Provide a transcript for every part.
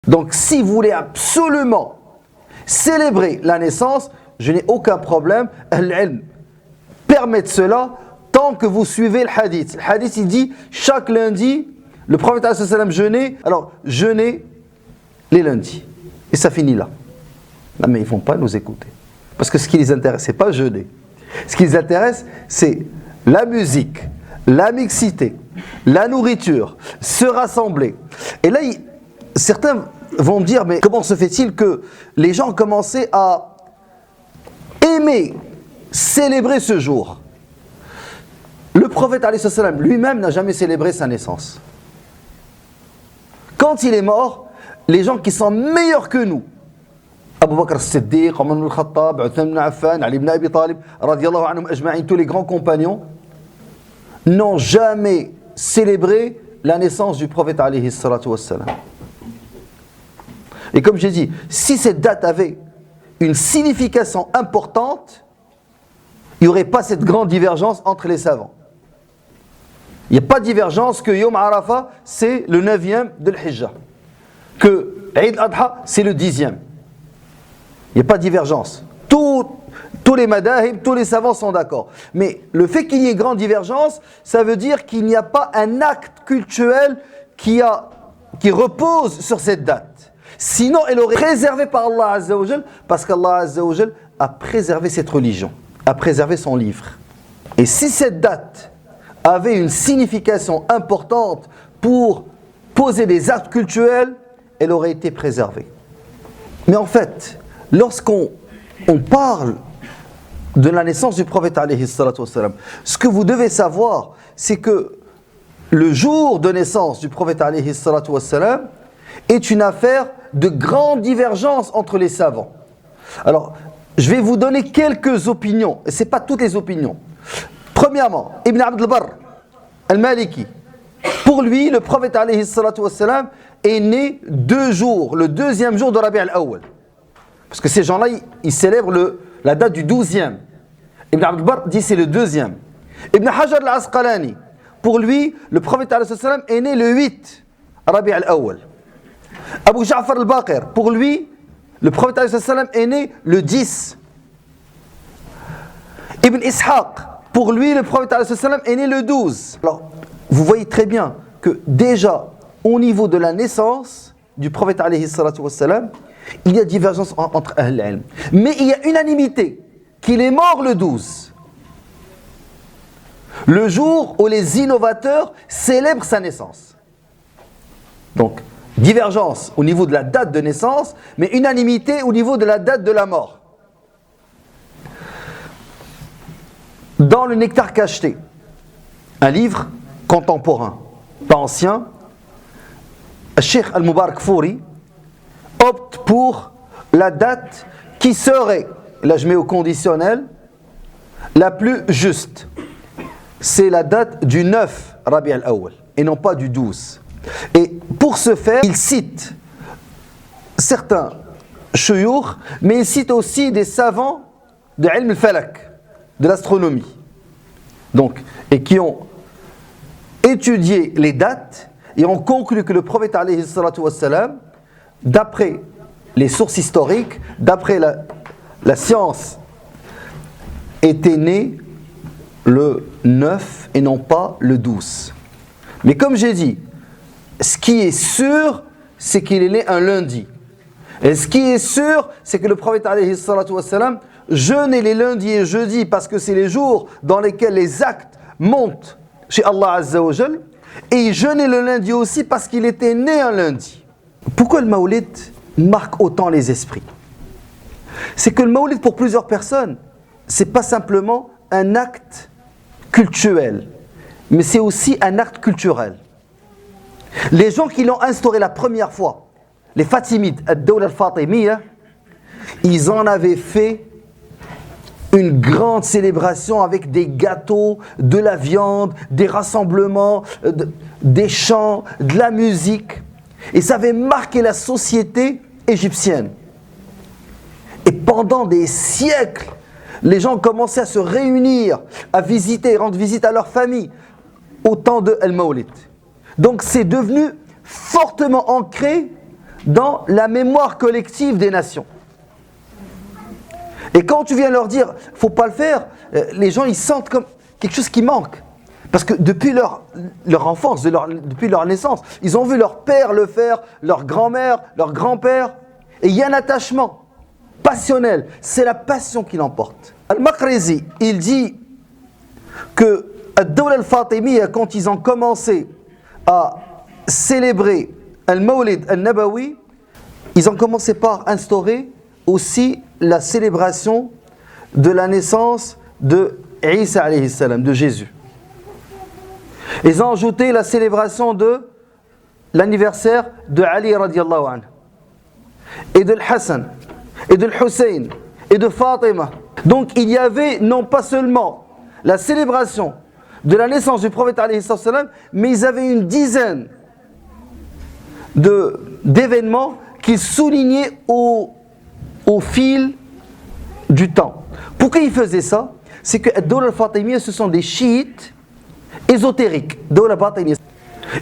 Donc si vous voulez absolument célébrer la naissance, je n'ai aucun problème. Al-ilm permet cela tant que vous suivez le hadith. Le hadith, il dit, chaque lundi, le prophète sallallahu alayhi wa sallam jeûnait. Alors, jeûnez les lundis. Et ça finit là. Non, mais ils ne vont pas nous écouter. Parce que ce qui les intéresse, ce n'est pas jeûner. Ce qui les intéresse, c'est la musique, la mixité, la nourriture, se rassembler. Et là, certains vont me dire, mais comment se fait-il que les gens ont commencé à aimer célébrer ce jour? Le prophète alayhi salam lui-même n'a jamais célébré sa naissance. Quand il est mort, les gens qui sont meilleurs que nous, Abu Bakr as-Siddiq, Omar ibn al-Khattab, Uthman ibn Affan, Ali ibn Abi Talib, radiyallahu anhum ajma'in, tous les grands compagnons, n'ont jamais célébré la naissance du prophète alayhi salatu wassalam. Et comme j'ai dit, si cette date avait une signification importante, il n'y aurait pas cette grande divergence entre les savants. Il n'y a pas de divergence que Yom Arafah, c'est le 9e de l'Hijjah. Que Eid al-Adha, c'est le 10e. Il n'y a pas de divergence. Tous les madahib, tous les savants sont d'accord. Mais le fait qu'il y ait grande divergence, ça veut dire qu'il n'y a pas un acte culturel qui repose sur cette date. Sinon, elle aurait été préservée par Allah Azza wa Jal, parce qu'Allah Azza wa Jal a préservé cette religion, a préservé son livre. Et si cette date avait une signification importante pour poser des actes cultuels, elle aurait été préservée. Mais en fait, lorsqu'on parle de la naissance du prophète alayhi salatu wassalam, ce que vous devez savoir, c'est que le jour de naissance du prophète alayhi salatu wassalam est une affaire de grande divergence entre les savants. Alors, je vais vous donner quelques opinions, et ce n'est pas toutes les opinions. Premièrement, Ibn Abd al-Barr al-Maliki, pour lui, le prophète alayhi salatu wassalam est né 2 jours, le 2e jour de Rabi' al-Awwal. Parce que ces gens-là, ils célèbrent la date du 12e. Ibn Abd al-Barr dit c'est le 2e. Ibn Hajar al-Asqalani, pour lui, le prophète alayhi salatu wassalam est né le 8 Rabi' al-Awwal. Abu Ja'far al-Baqir, pour lui, le prophète alayhi salatu wassalam est né le 10. Ibn Ishaq, pour lui, le prophète alayhi salatu wassalam est né le 12. Alors, vous voyez très bien que déjà, au niveau de la naissance du prophète alayhi salatu wassalam, il y a divergence entre Ahl al-Ilm. Mais il y a unanimité qu'il est mort le 12. Le jour où les innovateurs célèbrent sa naissance. Donc, divergence au niveau de la date de naissance, mais unanimité au niveau de la date de la mort. Dans le Nectar cacheté, un livre contemporain, pas ancien, Cheikh Al-Mubarak Fouri opte pour la date qui serait, là je mets au conditionnel, la plus juste. C'est la date du 9 Rabi' al-Awwal et non pas du 12. Et pour ce faire, il cite certains shuyukh, mais il cite aussi des savants de Ilm al-Falak, de l'astronomie. Donc, et qui ont étudié les dates et ont conclu que le prophète alayhi salatu wassalam, d'après les sources historiques, d'après la science, était né le 9 et non pas le 12. Mais comme j'ai dit, ce qui est sûr, c'est qu'il est né un lundi. Et ce qui est sûr, c'est que le prophète alayhi salatu wassalam jeûnait les lundis et jeudis parce que c'est les jours dans lesquels les actes montent chez Allah Azza wa Jal. Et il jeûnait le lundi aussi parce qu'il était né un lundi. Pourquoi le Mawlid marque autant les esprits? C'est que le Mawlid, pour plusieurs personnes, c'est pas simplement un acte cultuel, mais c'est aussi un acte culturel. Les gens qui l'ont instauré la première fois, les Fatimides, Ad-Dawla al-Fatimiyya, ils en avaient fait une grande célébration avec des gâteaux, de la viande, des rassemblements, des chants, de la musique. Et ça avait marqué la société égyptienne. Et pendant des siècles, les gens commençaient à se réunir, à visiter, rendre visite à leur famille, au temps de Al-Mawlid. Donc c'est devenu fortement ancré dans la mémoire collective des nations. Et quand tu viens leur dire, il ne faut pas le faire, les gens ils sentent comme quelque chose qui manque. Parce que depuis leur enfance, depuis leur naissance, ils ont vu leur père le faire, leur grand-mère, leur grand-père. Et il y a un attachement passionnel. C'est la passion qui l'emporte. Al-Maqrizi, il dit que Ad-Dawla al-Fatimiyya, quand ils ont commencé à célébrer Al-Mawlid al-Nabawi, ils ont commencé par instaurer aussi la célébration de la naissance de Isa alayhi salam, de Jésus. Ils ont ajouté la célébration de l'anniversaire de Ali radiallahu anhu, et de Hassan, et de Hussein, et de Fatima. Donc il y avait non pas seulement la célébration de la naissance du prophète alayhi salam, mais ils avaient une dizaine d'événements qui soulignaient au fil du temps. Pourquoi ils faisaient ça? C'est que Ad-Dawla al-Fatimiyya, ce sont des chiites ésotériques.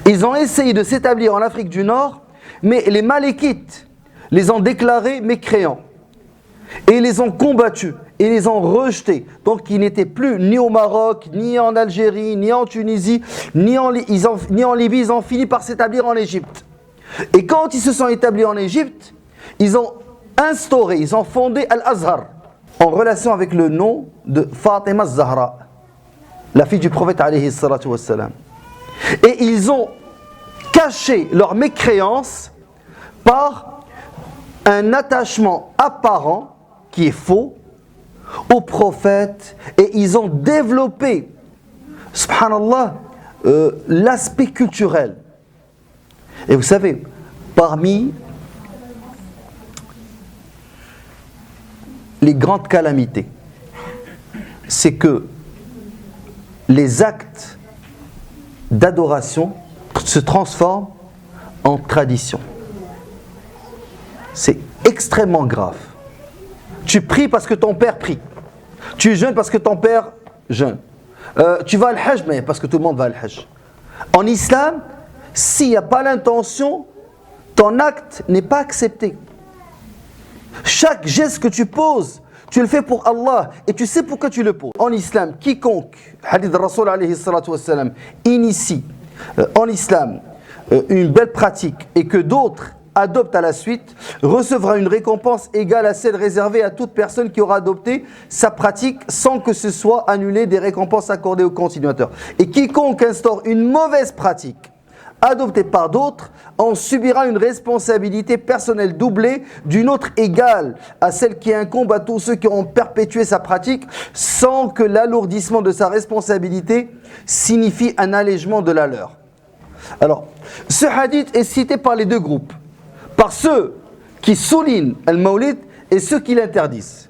Ils ont essayé de s'établir en Afrique du Nord, mais les Malékites les ont déclarés mécréants. Et ils les ont combattus, et les ont rejetés. Donc ils n'étaient plus ni au Maroc, ni en Algérie, ni en Tunisie, ni en Libye. Ils ont fini par s'établir en Égypte. Et quand ils se sont établis en Égypte, ils ont instauré, ils ont fondé Al-Azhar, en relation avec le nom de Fatima Zahra, la fille du prophète alayhi salatu wassalam. Et ils ont caché leur mécréance par un attachement apparent, qui est faux, au prophète, et ils ont développé, subhanallah, l'aspect culturel. Et vous savez, parmi les grandes calamités, c'est que les actes d'adoration se transforment en tradition. C'est extrêmement grave. Tu pries parce que ton père prie. Tu jeûnes parce que ton père jeûne. Tu vas al-Hajj, mais parce que tout le monde va al-Hajj. En islam, s'il n'y a pas l'intention, ton acte n'est pas accepté. Chaque geste que tu poses, tu le fais pour Allah et tu sais pourquoi tu le poses. En islam, quiconque, hadith de Rasul alayhi salatu wassalam, initie en islam une belle pratique et que d'autres adoptent à la suite, recevra une récompense égale à celle réservée à toute personne qui aura adopté sa pratique sans que ce soit annulé des récompenses accordées aux continuateurs. Et quiconque instaure une mauvaise pratique adoptée par d'autres en subira une responsabilité personnelle doublée d'une autre égale à celle qui incombe à tous ceux qui auront perpétué sa pratique sans que l'alourdissement de sa responsabilité signifie un allègement de la leur. Alors, ce hadith est cité par les deux groupes, par ceux qui soulignent Al-Mawlid et ceux qui l'interdisent.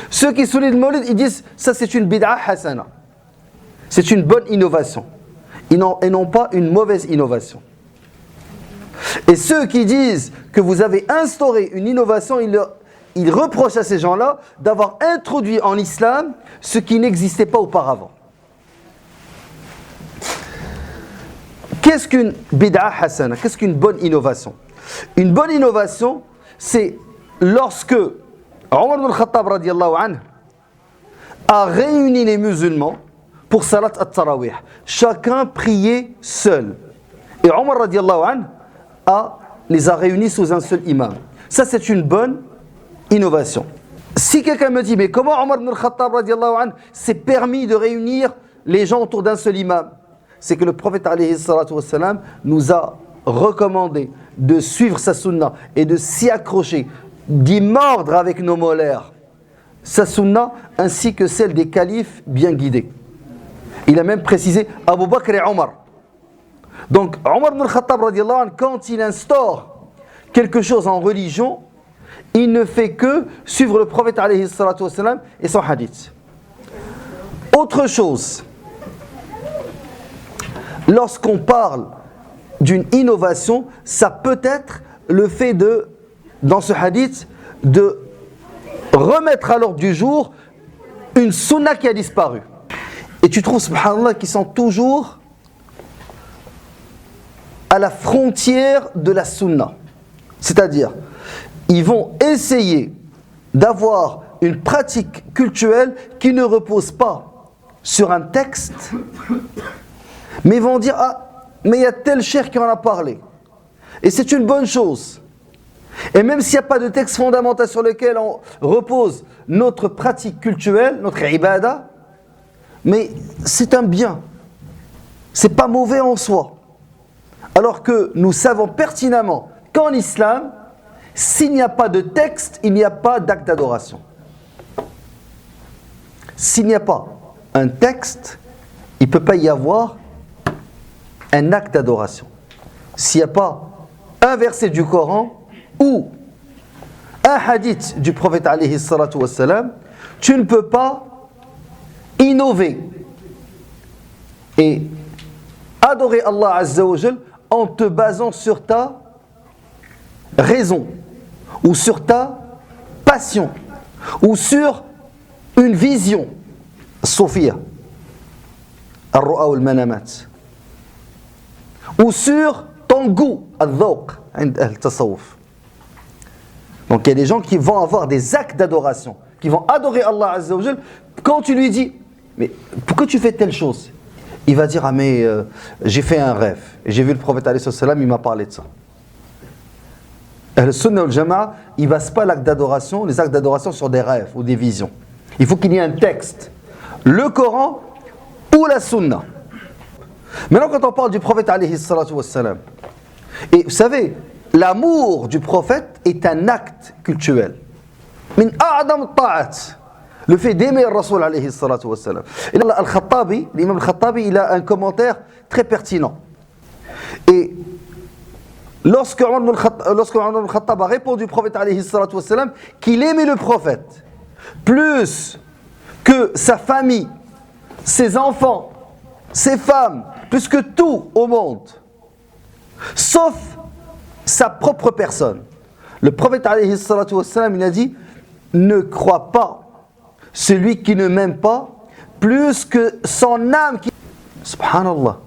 Ceux qui soulignent Al-Mawlid, ils disent ça c'est une bid'a hasana, c'est une bonne innovation. Et non pas une mauvaise innovation. Et ceux qui disent que vous avez instauré une innovation, ils reprochent à ces gens-là d'avoir introduit en islam ce qui n'existait pas auparavant. Qu'est-ce qu'une bid'a hasana? Qu'est-ce qu'une bonne innovation? Une bonne innovation, c'est lorsque Omar ibn al-Khattab radiyallahu anhu a réuni les musulmans pour Salat al-Tarawih. Chacun priait seul. Et Omar radiallahu anhu les a réunis sous un seul imam. Ça, c'est une bonne innovation. Si quelqu'un me dit, mais comment Omar ibn al-Khattab radiallahu anhu s'est permis de réunir les gens autour d'un seul imam? C'est que le prophète alayhi salatu wassalam nous a recommandé de suivre sa sunna et de s'y accrocher, d'y mordre avec nos molaires sa sunna ainsi que celle des califes bien guidés. Il a même précisé Abu Bakr et Omar. Donc Omar ibn al-Khattab radiallahu anhu, quand il instaure quelque chose en religion, il ne fait que suivre le prophète alayhi salatu wassalam et son hadith. Autre chose, lorsqu'on parle d'une innovation, ça peut être le fait dans ce hadith, de remettre à l'ordre du jour une sunna qui a disparu. Et tu trouves, subhanallah, qu'ils sont toujours à la frontière de la sunna. C'est-à-dire, ils vont essayer d'avoir une pratique cultuelle qui ne repose pas sur un texte, mais ils vont dire, ah, mais il y a tel cheikh qui en a parlé. Et c'est une bonne chose. Et même s'il n'y a pas de texte fondamental sur lequel on repose notre pratique cultuelle, notre ibada, mais c'est un bien. C'est pas mauvais en soi. Alors que nous savons pertinemment qu'en islam, s'il n'y a pas de texte, il n'y a pas d'acte d'adoration. S'il n'y a pas un texte, il ne peut pas y avoir un acte d'adoration. S'il n'y a pas un verset du Coran ou un hadith du prophète alayhi salatu wassalam, tu ne peux pas innover et adorer Allah Azza wa Jal en te basant sur ta raison ou sur ta passion ou sur une vision Sophia Ar-Ru'a wal-Manamat ou sur ton goût Al-Dhawq عند أهل التصوف. Donc il y a des gens qui vont avoir des actes d'adoration, qui vont adorer Allah Azza wa Jal. Quand tu lui dis, mais pourquoi tu fais telle chose? Il va dire, ah mais j'ai fait un rêve, et j'ai vu le prophète alayhi salam, il m'a parlé de ça. Al-Sunnah wal-Jama'a, il ne base pas l'acte d'adoration, les actes d'adoration sur des rêves ou des visions. Il faut qu'il y ait un texte, le Coran ou la Sunna. Maintenant quand on parle du prophète alayhi salam, et vous savez, l'amour du prophète est un acte cultuel. Min a'dam ta'at. Le fait d'aimer le Rasoul alayhi salatu wa salam. Et là, Al-Khattabi, l'imam Al-Khattabi, il a un commentaire très pertinent. Et lorsque Omar ibn al-Khattab a répondu au prophète alayhi salatu wa salam qu'il aimait le prophète plus que sa famille, ses enfants, ses femmes, plus que tout au monde, sauf sa propre personne. Le prophète alayhi salatu wa salam, il a dit, ne crois pas celui qui ne m'aime pas plus que son âme qui... Subhanallah.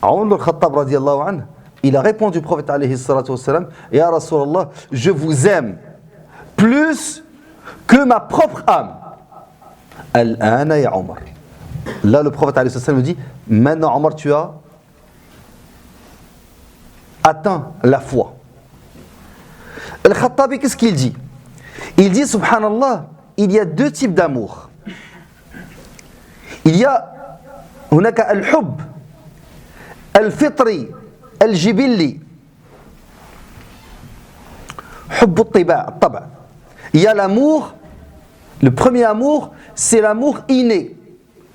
Omar al-Khattab radiyallahu anhu, il a répondu au prophète alayhi salatu wa salam, Ya Rasulallah, je vous aime plus que ma propre âme. Al-ana ya Omar. Là, le prophète alayhi salatu wa salam dit, maintenant Omar, tu as atteint la foi. Al-Khattabi, qu'est-ce qu'il dit? Il dit, subhanallah, il y a deux types d'amour. Il y a hunaka al-hub, al-fitri, al-jibilli, hub al-taba'. Il y a l'amour, le premier amour, c'est l'amour inné.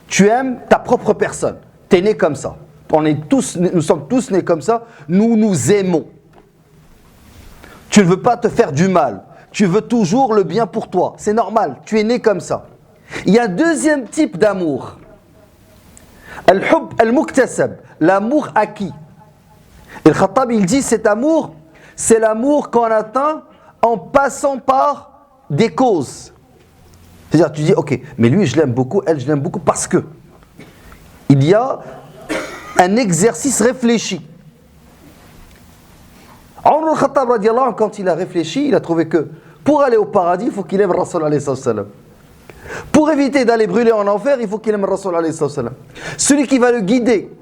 Tu aimes ta propre personne. Tu es né comme ça. Nous sommes tous nés comme ça. Nous nous aimons. Tu ne veux pas te faire du mal. Tu veux toujours le bien pour toi. C'est normal. Tu es né comme ça. Il y a un deuxième type d'amour. Al-hub al-muktasab. L'amour acquis. Et le Khattab, il dit cet amour, c'est l'amour qu'on atteint en passant par des causes. C'est-à-dire, tu dis, ok, mais lui, je l'aime beaucoup, elle, je l'aime beaucoup parce que il y a un exercice réfléchi. Omar al-Khattab, radiallahu anhu, quand il a réfléchi, il a trouvé que pour aller au paradis, il faut qu'il aime Rasul alayhi salam. Pour éviter d'aller brûler en enfer, il faut qu'il aime Rasul alayhi salam. Celui qui va le guider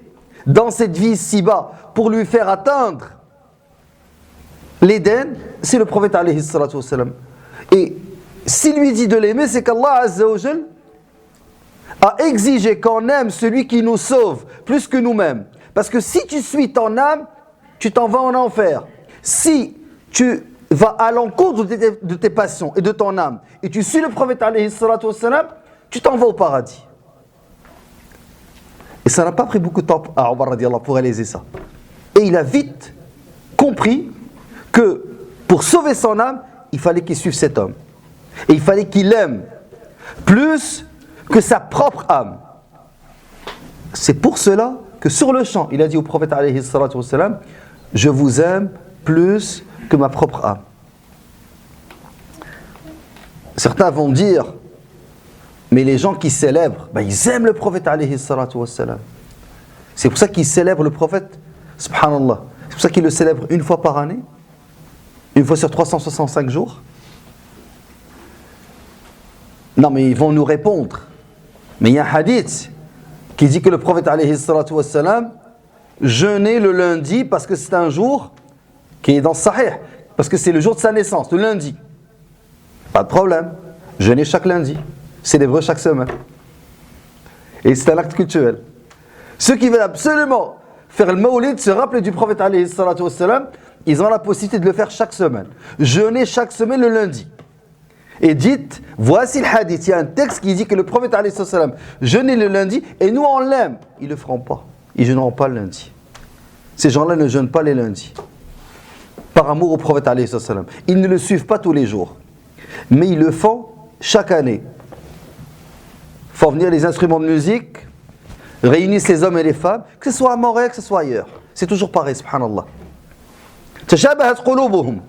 dans cette vie si-bas pour lui faire atteindre l'Éden, c'est le prophète alayhi salam. Et s'il lui dit de l'aimer, c'est qu'Allah Azza wa Jal a exigé qu'on aime celui qui nous sauve plus que nous-mêmes. Parce que si tu suis ton âme, tu t'en vas en enfer. Si tu vas à l'encontre de tes passions et de ton âme, et tu suis le prophète alayhi salatu wassalam, tu t'en vas au paradis. Et ça n'a pas pris beaucoup de temps à Omar radiallahu pour réaliser ça. Et il a vite compris que pour sauver son âme, il fallait qu'il suive cet homme. Et il fallait qu'il aime plus que sa propre âme. C'est pour cela que sur le champ, il a dit au prophète alayhi salatu wassalam, je vous aime plus que ma propre âme. Certains vont dire, mais les gens qui célèbrent, ils aiment le prophète alayhi salatu wassalam. C'est pour ça qu'ils célèbrent le prophète, subhanallah. pour ça qu'ils le célèbrent une fois par année, une fois sur 365 jours. Non, mais ils vont nous répondre. Mais il y a un hadith qui dit que le prophète alayhi salatu wassalam jeûnait le lundi parce que c'est un jour qui est dans Sahih, parce que c'est le jour de sa naissance, le lundi. Pas de problème. Jeûner chaque lundi, célébrer chaque semaine. Et c'est un acte culturel. Ceux qui veulent absolument faire le mawlid, se rappeler du prophète alayhi salatu wassalam, ils ont la possibilité de le faire chaque semaine. Jeûner chaque semaine le lundi. Et dites, voici le hadith, il y a un texte qui dit que le prophète alayhi salatu wassalam jeûnait le lundi et nous on l'aime. Ils ne le feront pas. Ils ne jeûneront pas le lundi. Ces gens-là ne jeûnent pas les lundis. Par amour au prophète alayhi salatu wassalam. Ils ne le suivent pas tous les jours. Mais ils le font chaque année. Font venir les instruments de musique, réunissent les hommes et les femmes, que ce soit à Montréal, que ce soit ailleurs. C'est toujours pareil, subhanallah. Tashabahat qulubuhum.